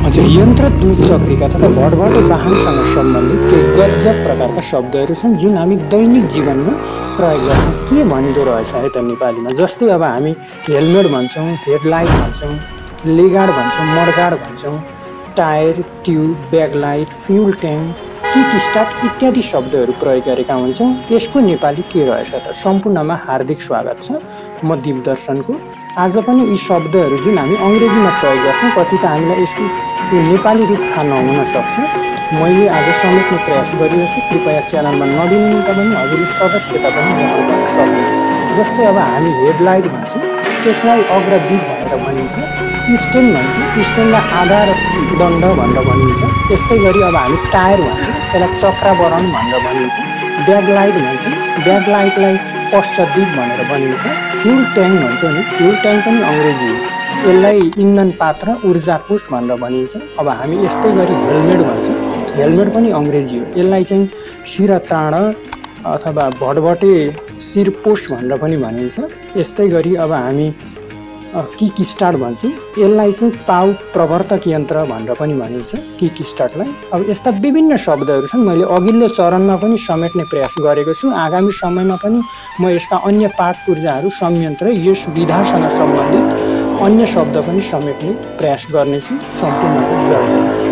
हजुर, यन्त्र दुध चक्रिका तथा भटभटे वाहनसँग सम्बन्धित केही गजब प्रकारका शब्दहरू छन् जुन हामी दैनिक जीवनमा प्रयोग गर्छौँ। के भनिँदो रहेछ है त नेपालीमा? जस्तै अब हामी हेलमेट भन्छौँ, हेडलाइट भन्छौँ, लेगार्ड भन्छौँ, मडगार्ड भन्छौँ, tyre, tube, backlight, fuel tank, kick start इत्यादि शब्दहरू प्रयोग गरेका हुन्छौँ। यसको नेपाली के रहेछ त? सम्पूर्णमा हार्दिक स्वागत छ। म दिपदर्शनको। आज पनि यी शब्दहरू जुन हामी अङ्ग्रेजीमा प्रयोग गर्छौँ, कति त हामीलाई यसको नेपाली रूप थाहा नहुन सक्छ। मैले आज समेट्ने प्रयास गरिरहेछु। कृपया च्यानलमा नवीन हुनुहुन्छ भने हजुरले सदस्यता पनि ग्रहण गर्न सक्नुहुन्छ। जस्तै अब हामी हेडलाइट भन्छौँ, यसलाई अग्रदीप भनेर भनिन्छ। स्ट्यान्ड भन्छौँ, स्ट्यान्डलाई आधार दण्ड भनेर भनिन्छ। यस्तै गरी अब हामी टायर भन्छौँ, यसलाई चक्रावरण भनेर भनिन्छ। ब्याकलाइट भन्छौँ, ब्याकलाइटलाई पश्चदीप भनेर भनिन्छ। फ्युल ट्याङ्क भन्छौँ नि, फ्युल ट्याङ्क पनि अङ्ग्रेजी हो, यसलाई इन्धन पात्र, ऊर्जा कोष भनेर भनिन्छ। अब हामी यस्तै गरी हेलमेट भन्छौँ, हेलमेट पनि अङ्ग्रेजी हो, यसलाई चाहिँ शिरताड अथवा भटभटे शिरपोष भनेर पनि भनिन्छ। यस्तै गरी अब हामी किक स्टार्ट भन्छौँ, यसलाई चाहिँ पाउ प्रवर्तक यन्त्र भनेर पनि भनिन्छ, किक स्टार्टलाई। अब यस्ता विभिन्न शब्दहरू छन्। मैले अघिल्लो चरणमा पनि समेट्ने प्रयास गरेको छु। आगामी समयमा पनि म यसका अन्य पाठ पूर्जाहरू, संयन्त्र, यस विधासँग सम्बन्धित अन्य शब्द पनि समेट्ने प्रयास गर्नेछु। सम्पूर्णको जय।